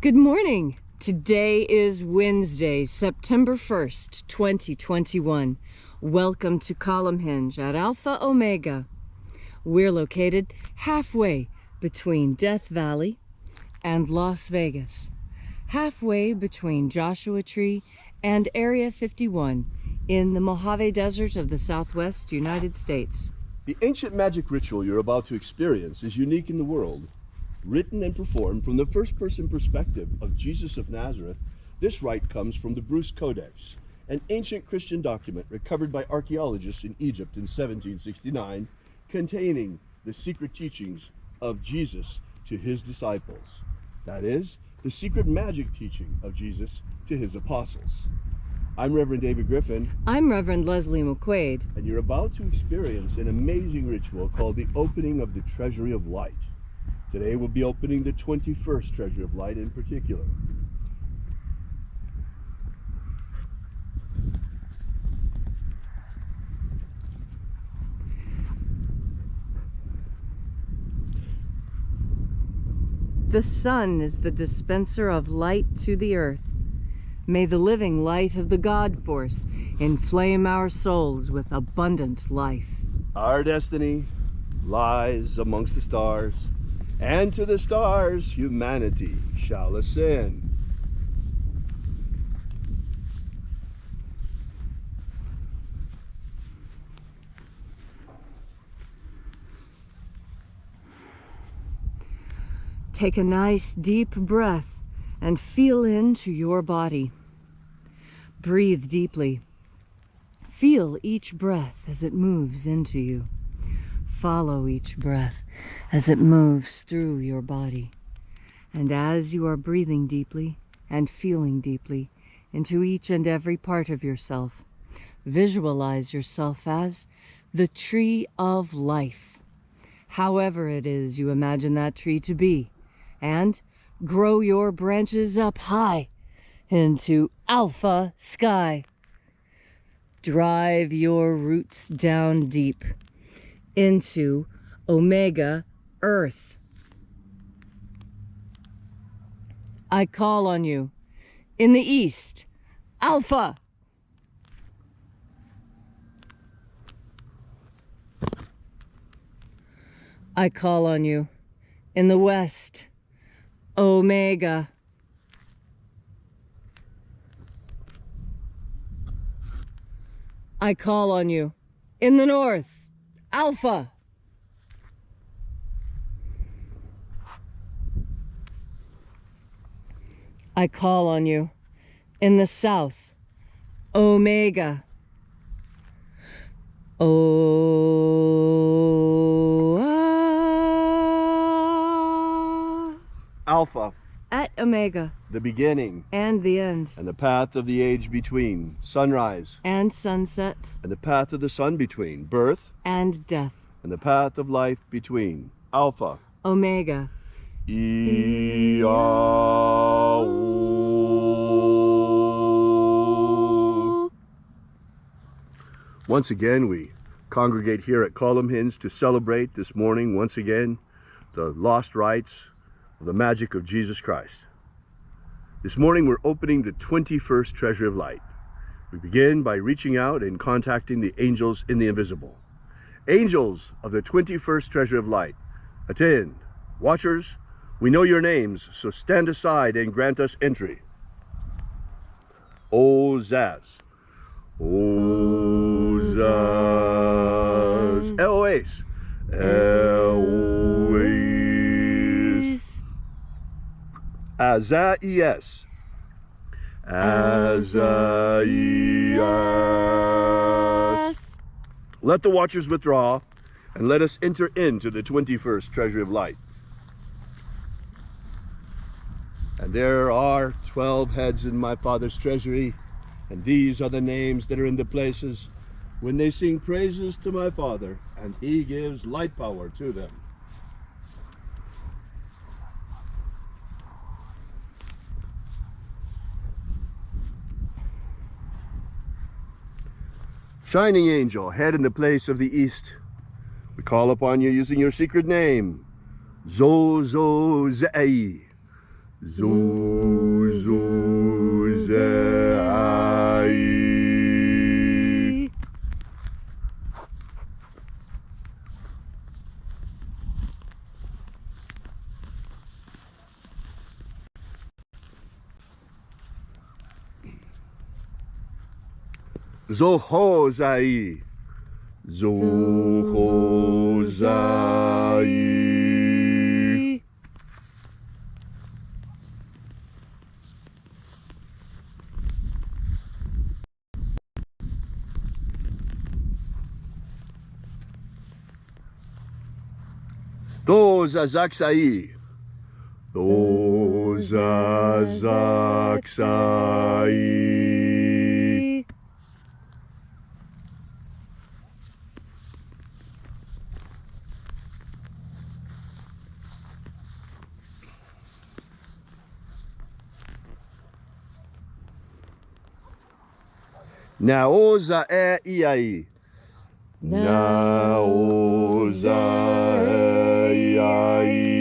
Good morning. Today is Wednesday, September 1st, 2021. Welcome to Column Hinge at Alpha Omega. We're located halfway between Death Valley and Las Vegas, halfway between Joshua Tree and Area 51 in the Mojave Desert of the Southwest United States. The ancient magic ritual you're about to experience is unique in the world. Written and performed from the first-person perspective of Jesus of Nazareth, this rite comes from the Bruce Codex, an ancient Christian document recovered by archaeologists in Egypt in 1769, containing the secret teachings of Jesus to his disciples. That is, the secret magic teaching of Jesus to his apostles. I'm Reverend David Griffin. I'm Reverend Leslie McQuaid. And you're about to experience an amazing ritual called the opening of the Treasury of Light. Today we'll be opening the 21st Treasury of Light in particular. The sun is the dispenser of light to the earth. May the living light of the God Force inflame our souls with abundant life. Our destiny lies amongst the stars, and to the stars humanity shall ascend. Take a nice deep breath and feel into your body. Breathe deeply. Feel each breath as it moves into you. Follow each breath as it moves through your body. And as you are breathing deeply and feeling deeply into each and every part of yourself, visualize yourself as the tree of life, however it is you imagine that tree to be, and grow your branches up high into alpha sky. Drive your roots down deep into omega earth. I call on you in the east, alpha. I call on you in the west, omega. I call on you in the north, alpha. I call on you in the south, omega. Alpha, at omega, the beginning and the end, and the path of the age between, sunrise and sunset, and the path of the sun between, birth and death, and the path of life between, alpha, omega. Once again, we congregate here at Column Hinge to celebrate this morning, once again, the lost rites of the magic of Jesus Christ. This morning, we're opening the 21st Treasury of Light. We begin by reaching out and contacting the angels in the invisible. Angels of the 21st Treasury of Light, attend. Watchers, we know your names, so stand aside and grant us entry. O Zaz. O Zaz. Elois. Elois. Azaias. Azaias. Let the watchers withdraw, and let us enter into the 21st Treasury of Light. And there are 12 heads in my Father's treasury, and these are the names that are in the places when they sing praises to my Father, and he gives light power to them. Shining angel, head in the place of the east, we call upon you using your secret name, Zozozei. Zuzai. Zohozai. Zohozai. Dozazaksai. Dozazaksai. Naoza e iai. Naoza e iai.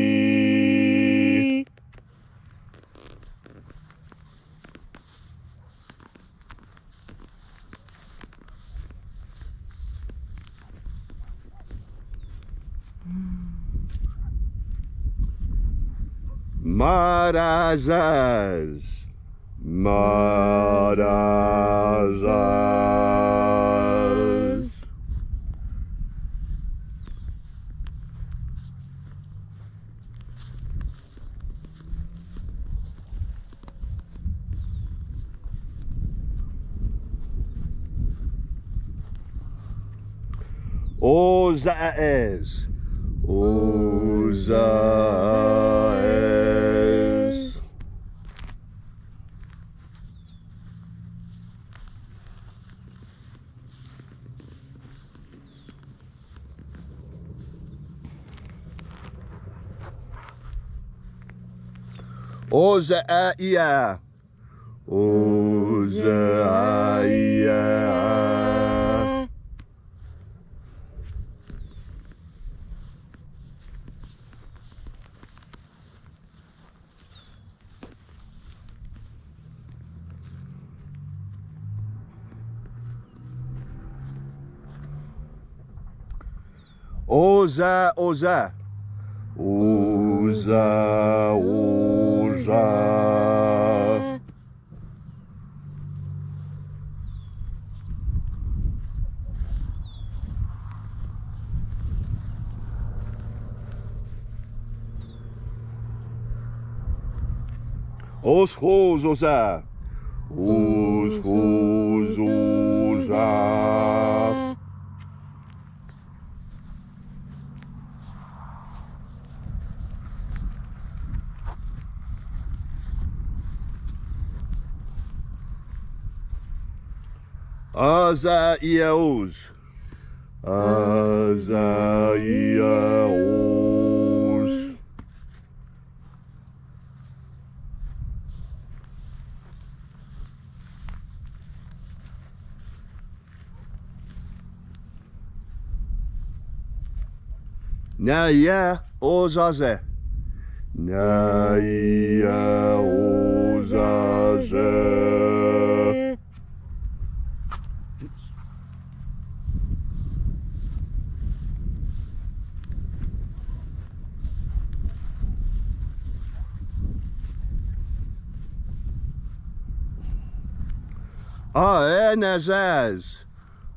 Marazas. Marazas. Ozaes. Ozaes. Ozaia. Ozaia. Oza, oza. Oza, oza. Os, os, oza. Os, oza. Azaiaos. Azaiaos. Naia ozaze. Naia ozaze. Aenazaz.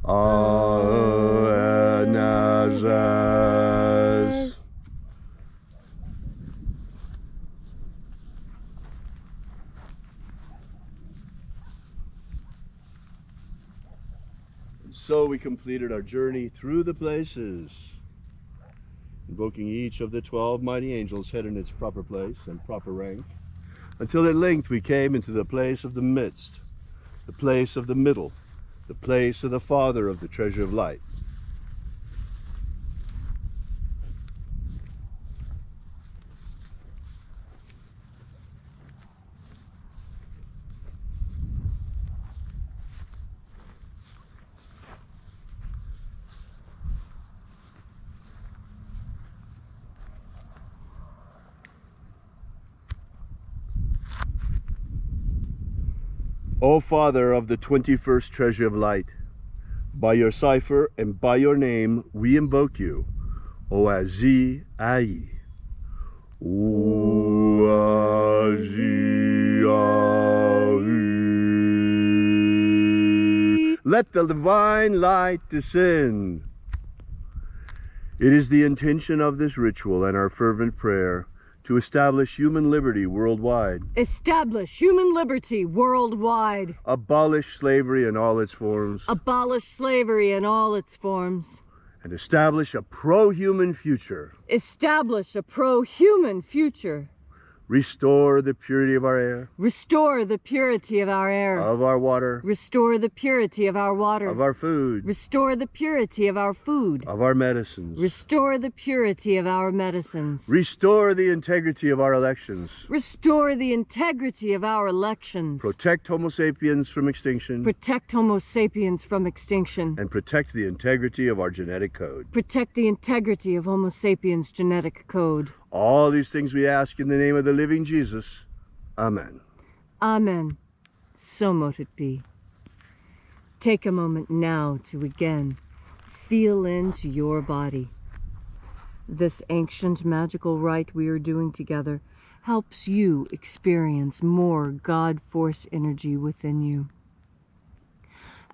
Aenazaz. So we completed our journey through the places, invoking each of the 12 mighty angels head in its proper place and proper rank, until at length we came into the place of the midst, the place of the middle, the place of the Father of the treasure of light. O Father of the 21st treasure of light, by your cipher and by your name we invoke you, Oazi Ai. Oazi Ai. Let the divine light descend. It is the intention of this ritual and our fervent prayer to establish human liberty worldwide. Establish human liberty worldwide. Abolish slavery in all its forms. Abolish slavery in all its forms. And establish a pro-human future. Establish a pro-human future. Restore the purity of our air. Restore the purity of our air. Of our water. Restore the purity of our water. Of our food. Restore the purity of our food. Of our medicines. Restore the purity of our medicines. Restore the integrity of our elections. Restore the integrity of our elections. Protect Homo sapiens from extinction. Protect Homo sapiens from extinction. And protect the integrity of our genetic code. Protect the integrity of Homo sapiens' genetic code. All these things we ask in the name of the living Jesus. Amen. Amen. So mote it be. Take a moment now to again feel into your body. This ancient magical rite we are doing together helps you experience more God force energy within you.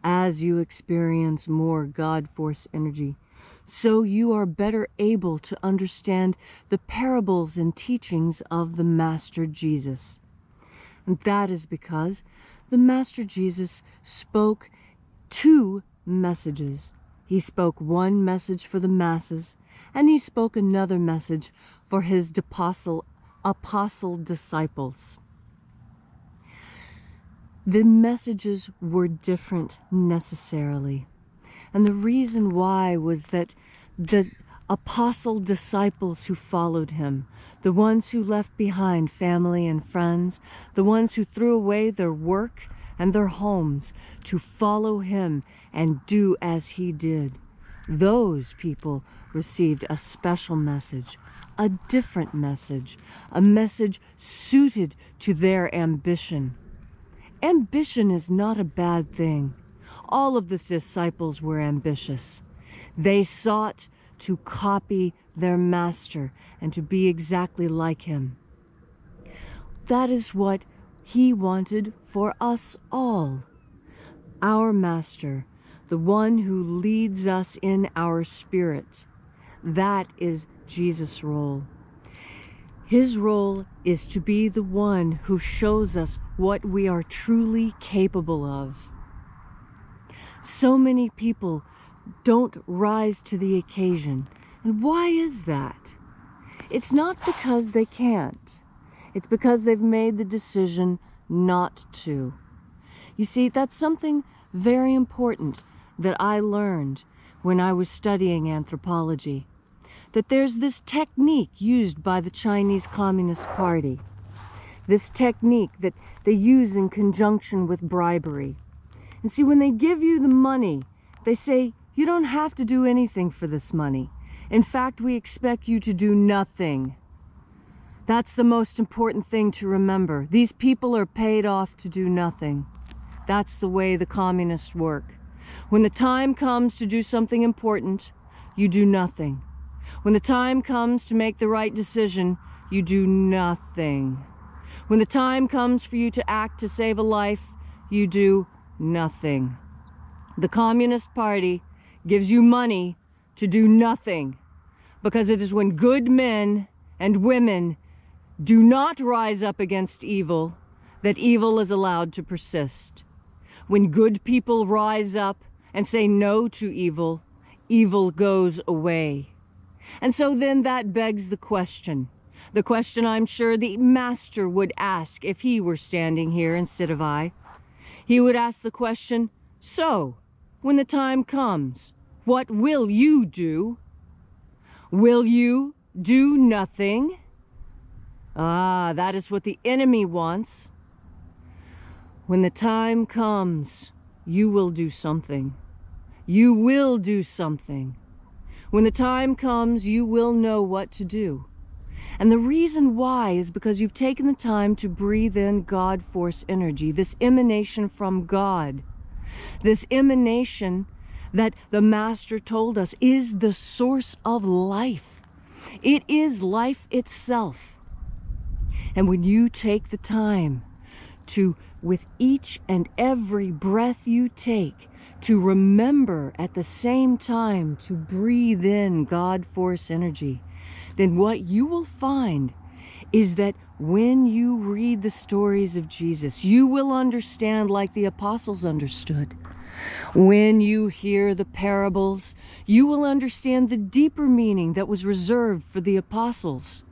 As you experience more God force energy, so you are better able to understand the parables and teachings of the Master Jesus. And that is because the Master Jesus spoke two messages. He spoke one message for the masses, and he spoke another message for his apostle disciples. The messages were different necessarily. And the reason why was that the apostle disciples who followed him, the ones who left behind family and friends, the ones who threw away their work and their homes to follow him and do as he did, those people received a special message, a different message, a message suited to their ambition. Ambition is not a bad thing. All of the disciples were ambitious. They sought to copy their master and to be exactly like him. That is what he wanted for us all. Our master, the one who leads us in our spirit, that is Jesus' role. His role is to be the one who shows us what we are truly capable of. So many people don't rise to the occasion. And why is that? It's not because they can't. It's because they've made the decision not to. You see, that's something very important that I learned when I was studying anthropology. That there's this technique used by the Chinese Communist Party. This technique that they use in conjunction with bribery. And see, when they give you the money, they say, you don't have to do anything for this money. In fact, we expect you to do nothing. That's the most important thing to remember. These people are paid off to do nothing. That's the way the communists work. When the time comes to do something important, you do nothing. When the time comes to make the right decision, you do nothing. When the time comes for you to act to save a life, you do nothing. The Communist Party gives you money to do nothing, because it is when good men and women do not rise up against evil that evil is allowed to persist. When good people rise up and say no to evil, evil goes away. And so then that begs the question I'm sure the master would ask if he were standing here instead of I. He would ask the question, so, when the time comes, what will you do? Will you do nothing? Ah, that is what the enemy wants. When the time comes, you will do something. You will do something. When the time comes, you will know what to do. And the reason why is because you've taken the time to breathe in God force energy, this emanation from God, this emanation that the Master told us is the source of life. It is life itself. And when you take the time to, with each and every breath you take, to remember at the same time to breathe in God force energy, then what you will find is that when you read the stories of Jesus, you will understand like the apostles understood. When you hear the parables, you will understand the deeper meaning that was reserved for the apostles.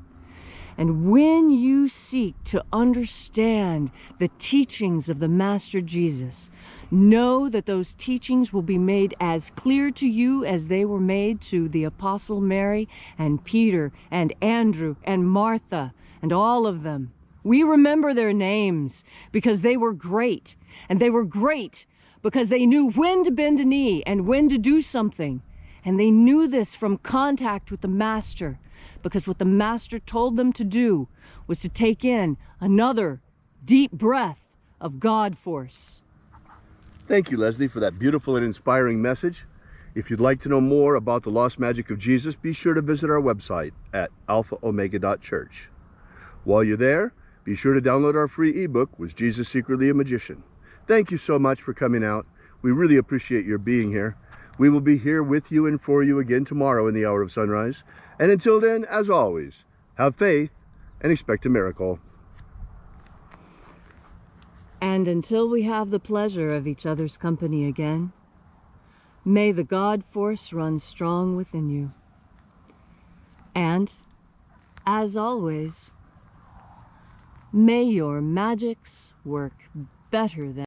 And when you seek to understand the teachings of the Master Jesus, know that those teachings will be made as clear to you as they were made to the Apostle Mary and Peter and Andrew and Martha and all of them. We remember their names because they were great, and they were great because they knew when to bend a knee and when to do something. And they knew this from contact with the Master, because what the Master told them to do was to take in another deep breath of God force. Thank you, Leslie, for that beautiful and inspiring message. If you'd like to know more about the lost magic of Jesus, be sure to visit our website at alphaomega.church. While you're there, be sure to download our free ebook, Was Jesus Secretly a Magician? Thank you so much for coming out. We really appreciate your being here. We will be here with you and for you again tomorrow in the hour of sunrise. And until then, as always, have faith and expect a miracle. And until we have the pleasure of each other's company again, may the God force run strong within you. And, as always, may your magics work better than